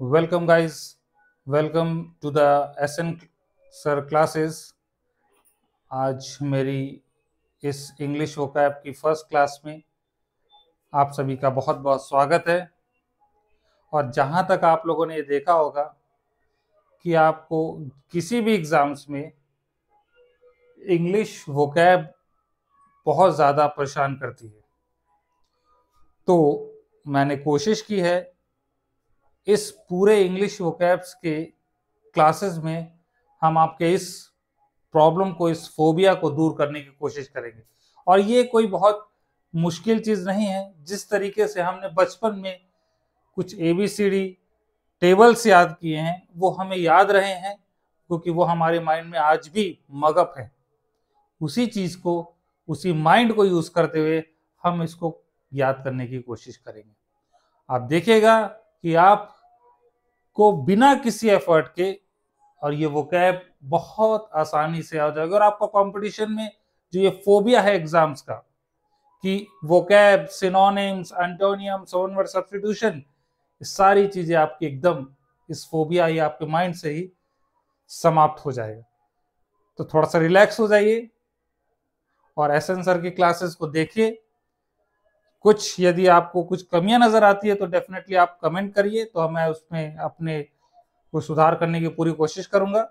Welcome, guys. Welcome to the SN sir classes. आज मेरी इस इंग्लिश वोकैब की फर्स्ट क्लास में आप सभी का बहुत बहुत स्वागत है। और जहाँ तक आप लोगों ने ये देखा होगा कि आपको किसी भी एग्ज़ाम्स में इंग्लिश वोकैब बहुत ज़्यादा परेशान करती है, तो मैंने कोशिश की है इस पूरे इंग्लिश वोकैब्स के क्लासेस में हम आपके इस प्रॉब्लम को, इस फोबिया को दूर करने की कोशिश करेंगे। और ये कोई बहुत मुश्किल चीज़ नहीं है। जिस तरीके से हमने बचपन में कुछ ABCD टेबल्स याद किए हैं वो हमें याद रहे हैं, क्योंकि वो हमारे माइंड में आज भी मगअप है। उसी चीज़ को, उसी माइंड को यूज़ करते हुए हम इसको याद करने की कोशिश करेंगे। आप देखिएगा कि आपको बिना किसी एफर्ट के और ये वोकैब बहुत आसानी से आ जाएगा। और आपका कंपटीशन में जो ये फोबिया है एग्जाम्स का कि vocab, synonyms, एंटोनियम्स, one word substitution, सारी चीजें आपकी एकदम इस फोबिया या आपके माइंड से ही समाप्त हो जाएगा। तो थोड़ा सा रिलैक्स हो जाइए और SN सर की क्लासेस को देखिए। कुछ यदि आपको कुछ कमियां नजर आती है तो डेफिनेटली आप कमेंट करिए, तो मैं उसमें अपने को सुधार करने की पूरी कोशिश करूंगा।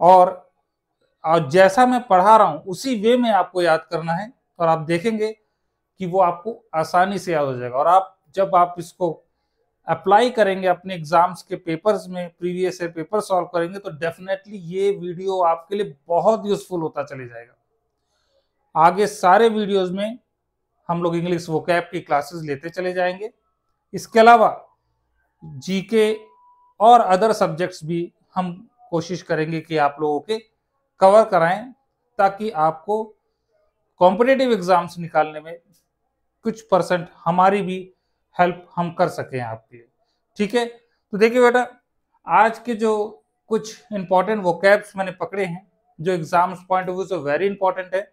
और जैसा मैं पढ़ा रहा हूं उसी वे में आपको याद करना है, और आप देखेंगे कि वो आपको आसानी से याद हो जाएगा। और आप जब आप इसको अप्लाई करेंगे अपने एग्जाम्स के पेपर्स में, प्रीवियस ईयर पेपर सॉल्व करेंगे, तो डेफिनेटली ये वीडियो आपके लिए बहुत यूजफुल होता चले जाएगा। आगे सारे वीडियोस में हम लोग इंग्लिश वोकैब की क्लासेस लेते चले जाएंगे। इसके अलावा जीके और अदर सब्जेक्ट्स भी हम कोशिश करेंगे कि आप लोगों के कवर कराएं, ताकि आपको कॉम्पिटिटिव एग्जाम्स निकालने में कुछ परसेंट हमारी भी हेल्प हम कर सकें आपके लिए। ठीक है, तो देखिए बेटा, आज के जो कुछ इंपॉर्टेंट वोकैब्स मैंने पकड़े हैं जो एग्जाम्स पॉइंट ऑफ व्यू से वेरी इंपॉर्टेंट है।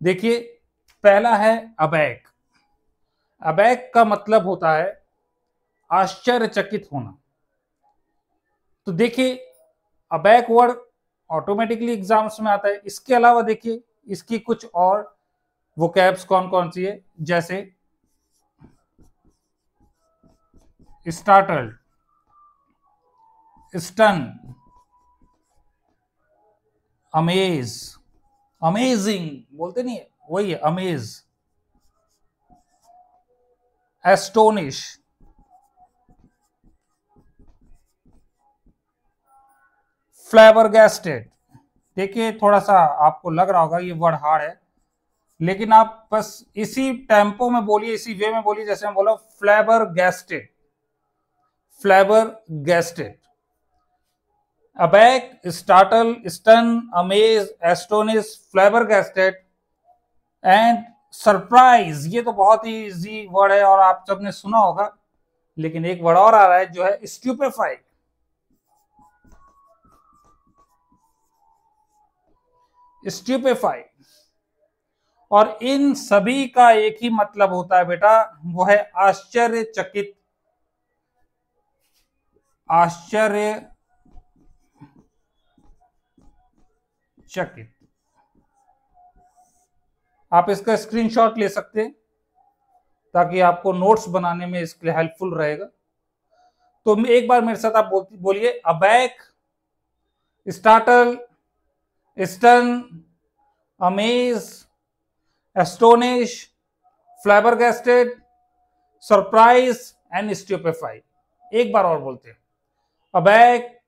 देखिए, पहला है अबैक। अबैक का मतलब होता है आश्चर्यचकित होना। तो देखिए, अबैक वर्ड ऑटोमेटिकली एग्जाम्स में आता है। इसके अलावा देखिए इसकी कुछ और वोकैब्स कौन कौन सी है, जैसे स्टार्टल्ड, स्टन, अमेज, अमेजिंग बोलते नहीं है, वही है अमेज, एस्टोनिश, फ्लैबरगैस्टेड। देखिए, थोड़ा सा आपको लग रहा होगा ये वर्ड हार्ड है, लेकिन आप बस इसी टेम्पो में बोलिए, इसी वे में बोलिए जैसे मैं बोला, flabbergasted, flabbergasted. Aback, startle, stun, amaze, astonish, flabbergasted and surprise. ये तो बहुत ही इजी वर्ड है और आप सबने सुना होगा। लेकिन एक वर्ड और आ रहा है जो है स्ट्यूपेफाई। स्ट्यूपेफाई। और इन सभी का एक ही मतलब होता है बेटा, वो है आश्चर्यचकित, आश्चर्यचकित। आप इसका स्क्रीनशॉट ले सकते हैं ताकि आपको नोट्स बनाने में इसके लिए हेल्पफुल रहेगा। तो एक बार मेरे साथ आप बोलिए, aback, startle, stun, amaze, astonish, flabbergasted, surprise and stupefy. एक बार और बोलते हैं, aback,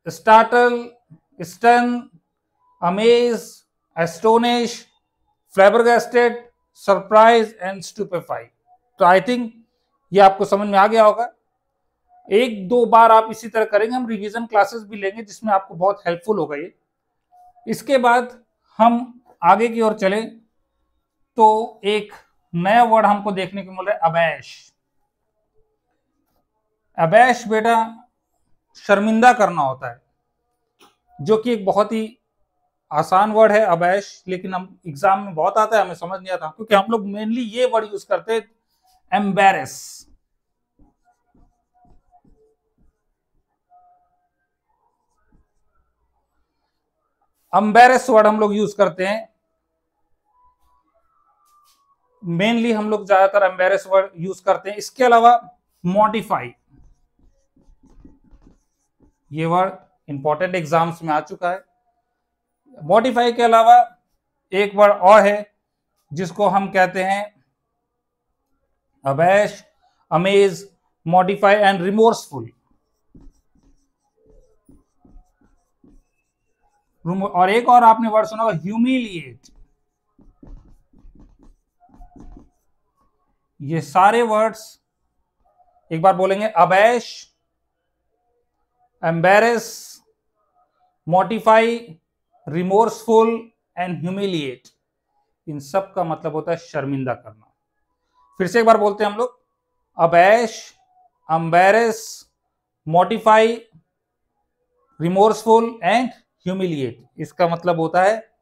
startle, stun, amaze, astonish, flabbergasted, surprise and stupefy. तो आई थिंक ये आपको समझ में आ गया होगा। एक दो बार आप इसी तरह करेंगे, हम रिवीजन क्लासेस भी लेंगे जिसमें आपको बहुत हेल्पफुल होगा ये। इसके बाद हम आगे की ओर चले तो एक नया वर्ड हमको देखने को मिल रहा है, अबैश। अबैश बेटा शर्मिंदा करना होता है, जो कि एक बहुत ही आसान वर्ड है अबैश, लेकिन हम एग्जाम में बहुत आता है, हमें समझ नहीं आता, क्योंकि हम लोग मेनली ये वर्ड यूज करते हैं, एम्बैरेस। एम्बैरेस वर्ड हम लोग यूज करते हैं, मेनली हम लोग ज्यादातर एम्बैरेस वर्ड यूज करते हैं। इसके अलावा मॉडिफाई, ये वर्ड इंपॉर्टेंट एग्जाम्स में आ चुका है। मॉडिफाई के अलावा एक वर्ड और है जिसको हम कहते हैं अबैश, अमेज, मॉडिफाई एंड रिमोर्सफुल। और एक और आपने वर्ड सुना होगा ह्यूमिलिएट। ये सारे वर्ड्स एक बार बोलेंगे, अबैश, embarrass, modify, remorseful and humiliate. इन सब का मतलब होता है शर्मिंदा करना। फिर से एक बार बोलते हैं हम लोग, अबैश, embarrass, modify, remorseful and humiliate. इसका मतलब होता है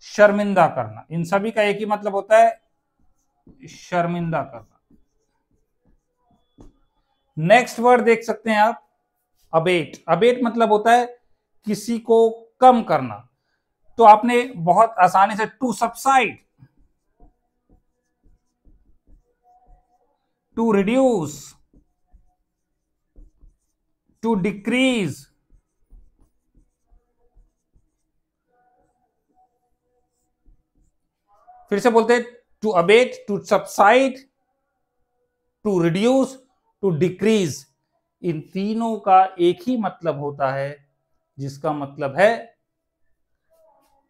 शर्मिंदा करना। इन सभी का एक ही मतलब होता है, शर्मिंदा करना। नेक्स्ट वर्ड देख सकते हैं आप, अबेट। अबेट मतलब होता है किसी को कम करना। तो आपने बहुत आसानी से to subside, to reduce, to decrease, फिर से बोलते हैं, to abate, to subside, to reduce, to decrease. इन तीनों का एक ही मतलब होता है, जिसका मतलब है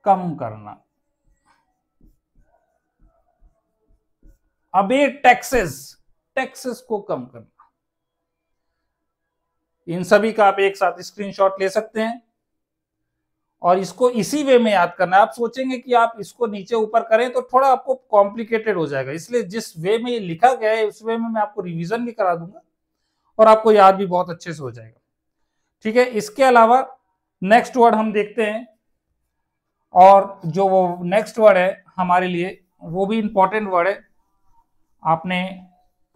कम करना। अबेट टैक्सेस, टैक्सेस को कम करना। इन सभी का आप एक साथ स्क्रीनशॉट ले सकते हैं और इसको इसी वे में याद करना है। आप सोचेंगे कि आप इसको नीचे ऊपर करें तो थोड़ा आपको कॉम्प्लिकेटेड हो जाएगा, इसलिए जिस वे में ये लिखा गया है उस वे में मैं आपको रिवीजन भी करा दूंगा और आपको याद भी बहुत अच्छे से हो जाएगा। ठीक है, इसके अलावा नेक्स्ट वर्ड हम देखते हैं, और जो वो नेक्स्ट वर्ड है हमारे लिए वो भी इंपॉर्टेंट वर्ड है। आपने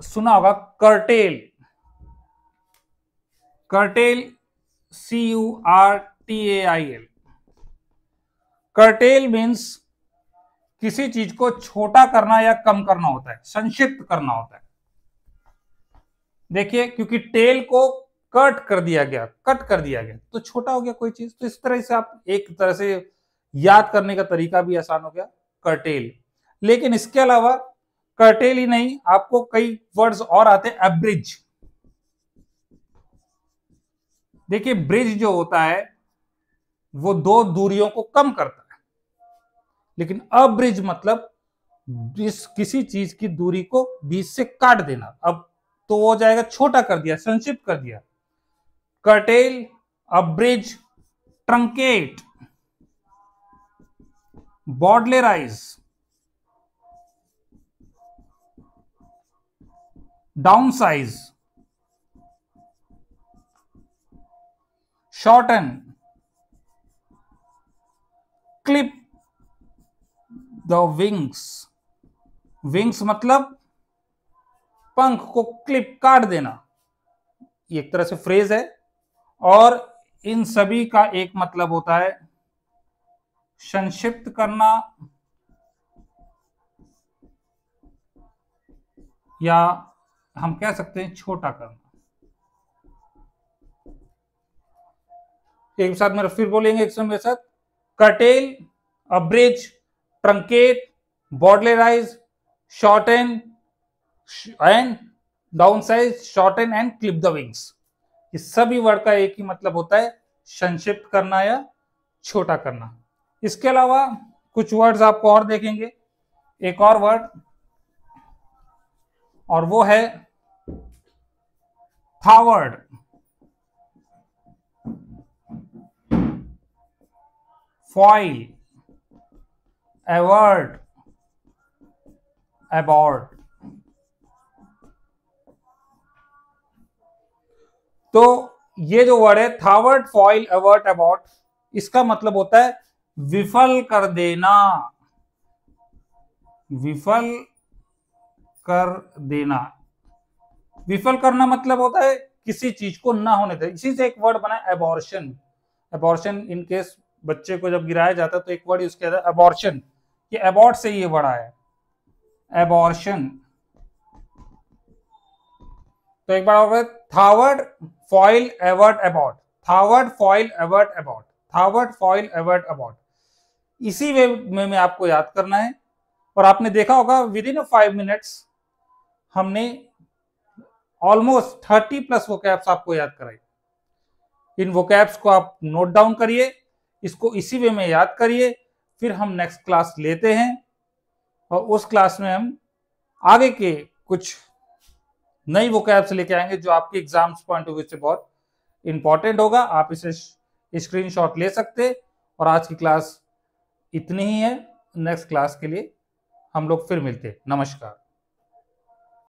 सुना होगा cartel. Cartel, CURTAIL। Cartel means किसी चीज को छोटा करना या कम करना होता है, संक्षिप्त करना होता है। देखिए, क्योंकि टेल को कट कर दिया गया तो छोटा हो गया कोई चीज। तो इस तरह से आप एक तरह से याद करने का तरीका भी आसान हो गया, कर्टेल। लेकिन इसके अलावा कर्टेल ही नहीं, आपको कई वर्ड्स और आते हैं। अब्रिज। देखिए, ब्रिज जो होता है वो दो दूरियों को कम करता है, लेकिन अब्रिज मतलब जिस किसी चीज की दूरी को बीच से काट देना। अब तो वो हो जाएगा, छोटा कर दिया, संक्षिप्त कर दिया। Curtail, abridge, truncate, bowdlerise, downsize, shorten, clip the wings. Wings मतलब पंख को क्लिप, काट देना। ये एक तरह से फ्रेज है, और इन सभी का एक मतलब होता है संक्षिप्त करना या हम कह सकते हैं छोटा करना। एक साथ मेरा फिर बोलेंगे एक समय मेरे साथ, curtail, abridge, truncate, bowdlerise, shorten and downsize, shorten and clip the wings. इस सभी वर्ड का एक ही मतलब होता है संक्षिप्त करना या छोटा करना। इसके अलावा कुछ वर्ड्स आपको और देखेंगे, एक और वर्ड, और वो है फॉरवर्ड। Foil, avert, abort. तो ये जो वर्ड है थावर्ड, फॉइल, अवर्ट, अबॉर्ट, इसका मतलब होता है विफल कर देना। विफल कर देना। विफल करना मतलब होता है किसी चीज को ना होने देना। इसी से एक वर्ड बना है एबॉर्शन। एबॉर्शन इन केस बच्चे को जब गिराया जाता है तो एक वर्ड यूज किया जाता है अबॉर्शन, ये अबॉर्ट से ये वर्ड आया है, एबॉर्शन। तो एक बार होगा thwart foil avert abort, thwart foil avert abort, thwart foil avert abort. इसी वे में आपको याद करना है। और आपने देखा होगा विद इन 5 मिनट्स हमने ऑलमोस्ट 30 प्लस वोकैब्स आपको याद कराई। इन वोकैब्स को आप नोट डाउन करिए, इसको इसी वे में याद करिए, फिर हम नेक्स्ट क्लास लेते हैं और उस क्लास में हम आगे के कुछ नई वोकैब्स लेके आएंगे जो आपके एग्जाम्स पॉइंट ऑफ व्यू से बहुत इंपॉर्टेंट होगा। आप इसे स्क्रीनशॉट ले सकते। और आज की क्लास इतनी ही है, नेक्स्ट क्लास के लिए हम लोग फिर मिलते हैं। नमस्कार।